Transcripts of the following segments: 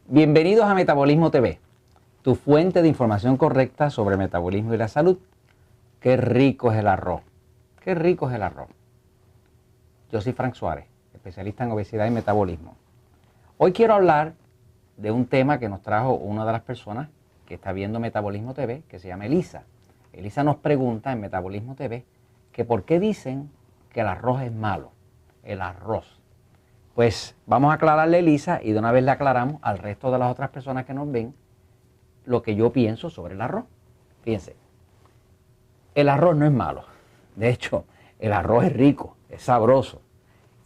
Bienvenidos a Metabolismo TV, tu fuente de información correcta sobre el metabolismo y la salud. Qué rico es el arroz, qué rico es el arroz. Yo soy Frank Suárez, especialista en obesidad y metabolismo. Hoy quiero hablar de un tema que nos trajo una de las personas que está viendo Metabolismo TV, que se llama Elisa. Elisa nos pregunta en Metabolismo TV que por qué dicen que el arroz es malo, el arroz. Pues vamos a aclararle a Elisa y de una vez le aclaramos al resto de las otras personas que nos ven lo que yo pienso sobre el arroz. Fíjense, el arroz no es malo. De hecho, el arroz es rico, es sabroso.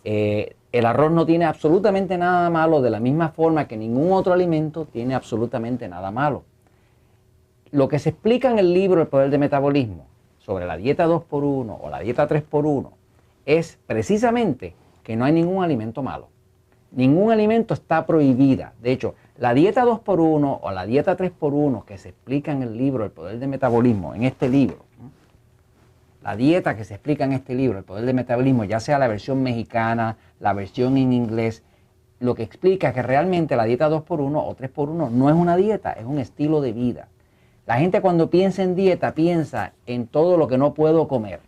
El arroz no tiene absolutamente nada malo, de la misma forma que ningún otro alimento tiene absolutamente nada malo. Lo que se explica en el libro El Poder del Metabolismo sobre la dieta 2x1 o la dieta 3x1 es precisamente que no hay ningún alimento malo. Ningún alimento está prohibida. De hecho, la dieta 2x1 o la dieta 3x1 que se explica en el libro El Poder del Metabolismo, en este libro, la dieta que se explica en este libro, El Poder del Metabolismo, ya sea la versión mexicana, la versión en inglés, lo que explica es que realmente la dieta 2x1 o 3x1 no es una dieta, es un estilo de vida. La gente cuando piensa en dieta piensa en todo lo que no puedo comer,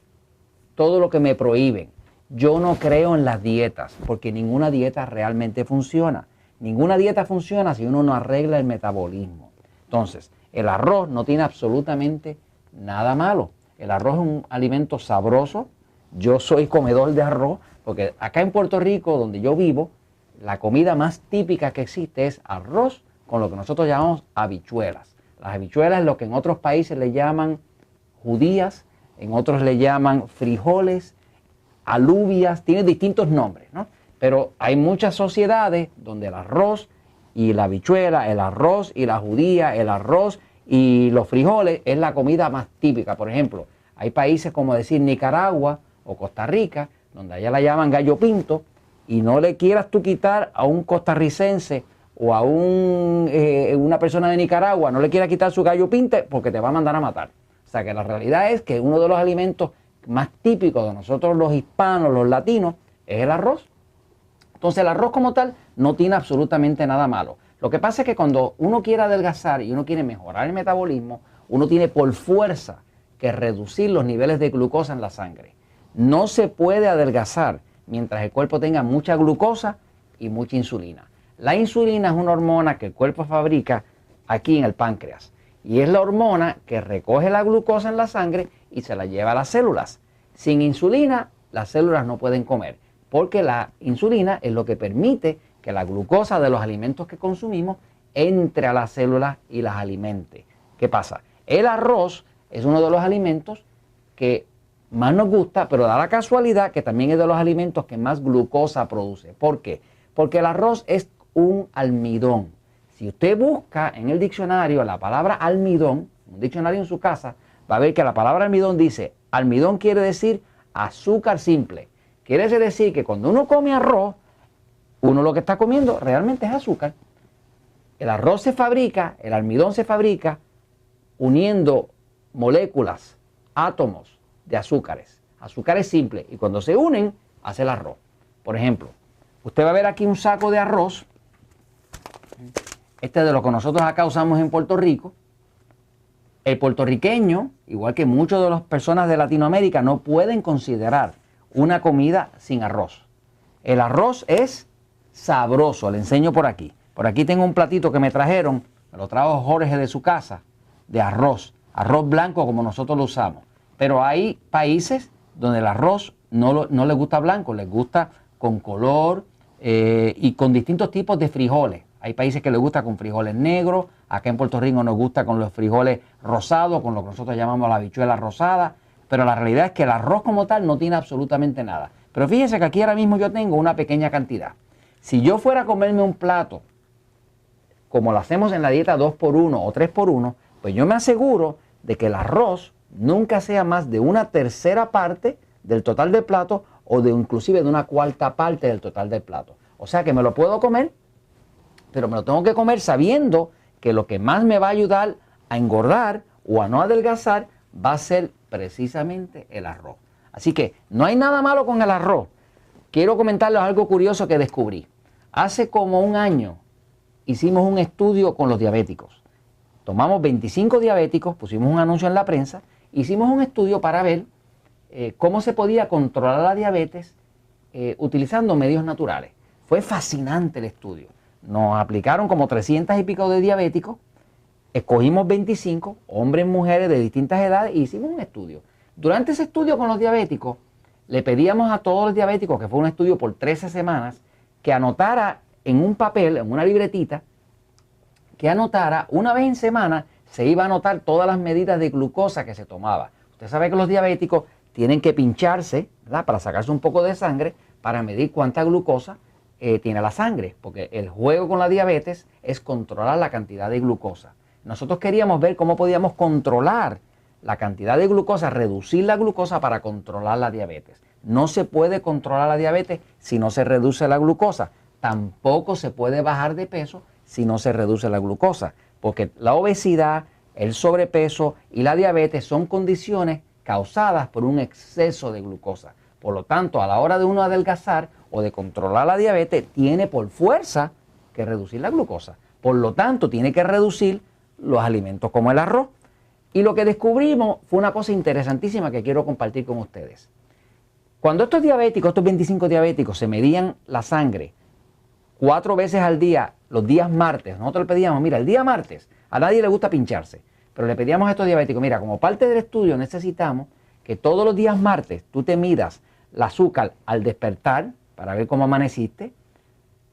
todo lo que me prohíben. Yo no creo en las dietas, porque ninguna dieta realmente funciona. Ninguna dieta funciona si uno no arregla el metabolismo. Entonces, el arroz no tiene absolutamente nada malo. El arroz es un alimento sabroso. Yo soy comedor de arroz, porque acá en Puerto Rico, donde yo vivo, la comida más típica que existe es arroz con lo que nosotros llamamos habichuelas. Las habichuelas es lo que en otros países le llaman judías, en otros le llaman frijoles, alubias, tiene distintos nombres, ¿no? Pero hay muchas sociedades donde el arroz y la habichuela, el arroz y la judía, el arroz y los frijoles es la comida más típica. Por ejemplo, hay países como decir Nicaragua o Costa Rica, donde allá la llaman gallo pinto, y no le quieras tú quitar a un costarricense o a una persona de Nicaragua, no le quieras quitar su gallo pinto porque te va a mandar a matar. O sea que la realidad es que uno de los alimentos más típico de nosotros los hispanos, los latinos, es el arroz. Entonces el arroz como tal no tiene absolutamente nada malo. Lo que pasa es que cuando uno quiere adelgazar y uno quiere mejorar el metabolismo, uno tiene por fuerza que reducir los niveles de glucosa en la sangre. No se puede adelgazar mientras el cuerpo tenga mucha glucosa y mucha insulina. La insulina es una hormona que el cuerpo fabrica aquí en el páncreas y es la hormona que recoge la glucosa en la sangre y se la lleva a las células. Sin insulina, las células no pueden comer, porque la insulina es lo que permite que la glucosa de los alimentos que consumimos entre a las células y las alimente. ¿Qué pasa? El arroz es uno de los alimentos que más nos gusta, pero da la casualidad que también es de los alimentos que más glucosa produce. ¿Por qué? Porque el arroz es un almidón. Si usted busca en el diccionario la palabra almidón, un diccionario en su casa, va a ver que la palabra almidón dice, almidón quiere decir azúcar simple. Quiere decir que cuando uno come arroz, uno lo que está comiendo realmente es azúcar. El arroz se fabrica, el almidón se fabrica uniendo moléculas, átomos de azúcares simples. Y cuando se unen, hace el arroz. Por ejemplo, usted va a ver aquí un saco de arroz. Este es de lo que nosotros acá usamos en Puerto Rico. El puertorriqueño, igual que muchas de las personas de Latinoamérica, no pueden considerar una comida sin arroz. El arroz es sabroso, le enseño por aquí. Por aquí tengo un platito que me trajeron, me lo trajo Jorge de su casa, de arroz blanco como nosotros lo usamos. Pero hay países donde el arroz no les gusta blanco, les gusta con color y con distintos tipos de frijoles. Hay países que les gusta con frijoles negros, acá en Puerto Rico nos gusta con los frijoles rosados, con lo que nosotros llamamos la habichuela rosada, pero la realidad es que el arroz como tal no tiene absolutamente nada. Pero fíjense que aquí ahora mismo yo tengo una pequeña cantidad. Si yo fuera a comerme un plato, como lo hacemos en la dieta 2x1 o 3x1, pues yo me aseguro de que el arroz nunca sea más de una tercera parte del total del plato o de inclusive de una cuarta parte del total del plato. O sea que me lo puedo comer, pero me lo tengo que comer sabiendo que lo que más me va a ayudar a engordar o a no adelgazar va a ser precisamente el arroz. Así que no hay nada malo con el arroz. Quiero comentarles algo curioso que descubrí. Hace como un año hicimos un estudio con los diabéticos. Tomamos 25 diabéticos, pusimos un anuncio en la prensa, hicimos un estudio para ver cómo se podía controlar la diabetes utilizando medios naturales. Fue fascinante el estudio. Nos aplicaron como 300 y pico de diabéticos, escogimos 25, hombres y mujeres de distintas edades, y hicimos un estudio. Durante ese estudio con los diabéticos, le pedíamos a todos los diabéticos, que fue un estudio por 13 semanas, que anotara en un papel, en una libretita, que anotara una vez en semana, se iba a anotar todas las medidas de glucosa que se tomaba. Usted sabe que los diabéticos tienen que pincharse, ¿verdad?, para sacarse un poco de sangre, para medir cuánta glucosa tiene la sangre, porque el juego con la diabetes es controlar la cantidad de glucosa. Nosotros queríamos ver cómo podíamos controlar la cantidad de glucosa, reducir la glucosa para controlar la diabetes. No se puede controlar la diabetes si no se reduce la glucosa. Tampoco se puede bajar de peso si no se reduce la glucosa, porque la obesidad, el sobrepeso y la diabetes son condiciones causadas por un exceso de glucosa. Por lo tanto, a la hora de uno adelgazar o de controlar la diabetes, tiene por fuerza que reducir la glucosa. Por lo tanto, tiene que reducir los alimentos como el arroz. Y lo que descubrimos fue una cosa interesantísima que quiero compartir con ustedes. Cuando estos diabéticos, estos 25 diabéticos, se medían la sangre 4 veces al día, los días martes, nosotros le pedíamos, mira, el día martes, a nadie le gusta pincharse, pero le pedíamos a estos diabéticos, mira, como parte del estudio necesitamos que todos los días martes tú te midas el azúcar al despertar, para ver cómo amaneciste,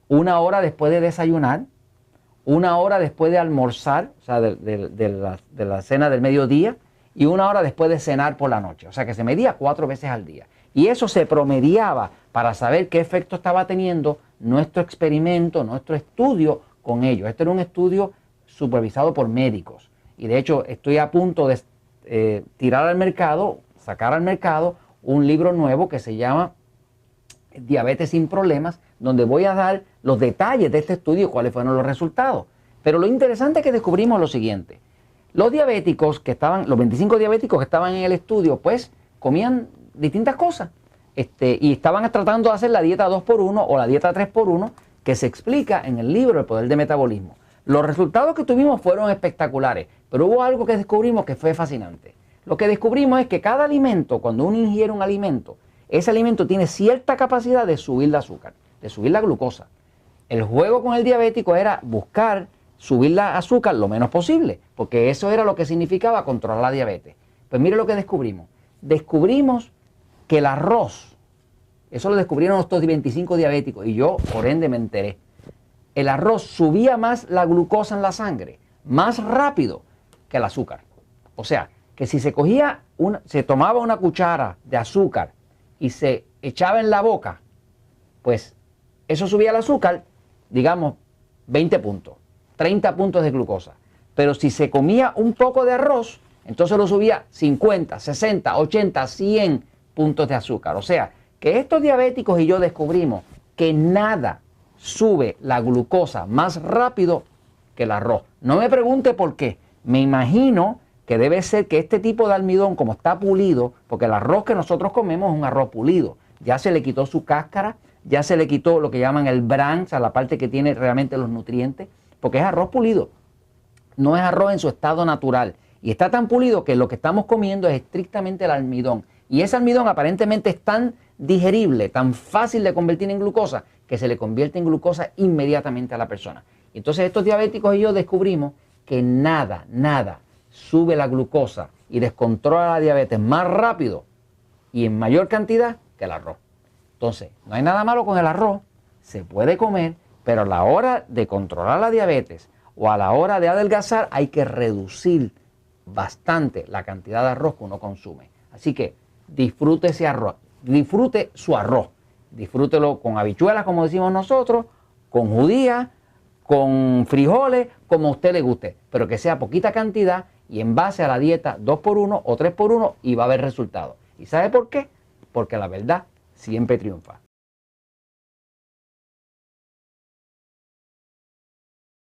1 hora después de desayunar, 1 hora después de almorzar, o sea, de la cena del mediodía, y 1 hora después de cenar por la noche. O sea, que se medía 4 veces al día. Y eso se promediaba para saber qué efecto estaba teniendo nuestro experimento, nuestro estudio con ellos. Este era un estudio supervisado por médicos. Y de hecho, estoy a punto de tirar al mercado, sacar al mercado, un libro nuevo que se llama Diabetes sin Problemas, donde voy a dar los detalles de este estudio y cuáles fueron los resultados. Pero lo interesante es que descubrimos lo siguiente. Los diabéticos que estaban, los 25 diabéticos que estaban en el estudio, pues comían distintas cosas. Y estaban tratando de hacer la dieta 2x1 o la dieta 3x1 que se explica en el libro El Poder del Metabolismo. Los resultados que tuvimos fueron espectaculares, pero hubo algo que descubrimos que fue fascinante. Lo que descubrimos es que cada alimento, cuando uno ingiere un alimento, ese alimento tiene cierta capacidad de subir el azúcar, de subir la glucosa. El juego con el diabético era buscar subir la azúcar lo menos posible, porque eso era lo que significaba controlar la diabetes. Pues mire lo que descubrimos. Descubrimos que el arroz, eso lo descubrieron estos 25 diabéticos y yo por ende me enteré. El arroz subía más la glucosa en la sangre, más rápido que el azúcar. O sea, que si se cogía, se tomaba una cuchara de azúcar y se echaba en la boca, pues eso subía el azúcar, digamos, 20 puntos, 30 puntos de glucosa. Pero si se comía un poco de arroz, entonces lo subía 50, 60, 80, 100 puntos de azúcar. O sea, que estos diabéticos y yo descubrimos que nada sube la glucosa más rápido que el arroz. No me pregunte por qué. Me imagino que debe ser que este tipo de almidón, como está pulido, porque el arroz que nosotros comemos es un arroz pulido, ya se le quitó su cáscara, ya se le quitó lo que llaman el bran, o sea, la parte que tiene realmente los nutrientes, porque es arroz pulido, no es arroz en su estado natural. Y está tan pulido que lo que estamos comiendo es estrictamente el almidón. Y ese almidón aparentemente es tan digerible, tan fácil de convertir en glucosa, que se le convierte en glucosa inmediatamente a la persona. Entonces estos diabéticos y yo descubrimos que nada sube la glucosa y descontrola la diabetes más rápido y en mayor cantidad que el arroz. Entonces, no hay nada malo con el arroz, se puede comer, pero a la hora de controlar la diabetes o a la hora de adelgazar hay que reducir bastante la cantidad de arroz que uno consume. Así que disfrute ese arroz, disfrute su arroz, disfrútelo con habichuelas, como decimos nosotros, con judías, con frijoles, como a usted le guste, pero que sea poquita cantidad y en base a la dieta 2x1 o 3x1 y va a haber resultados. ¿Y sabe por qué? Porque la verdad siempre triunfa.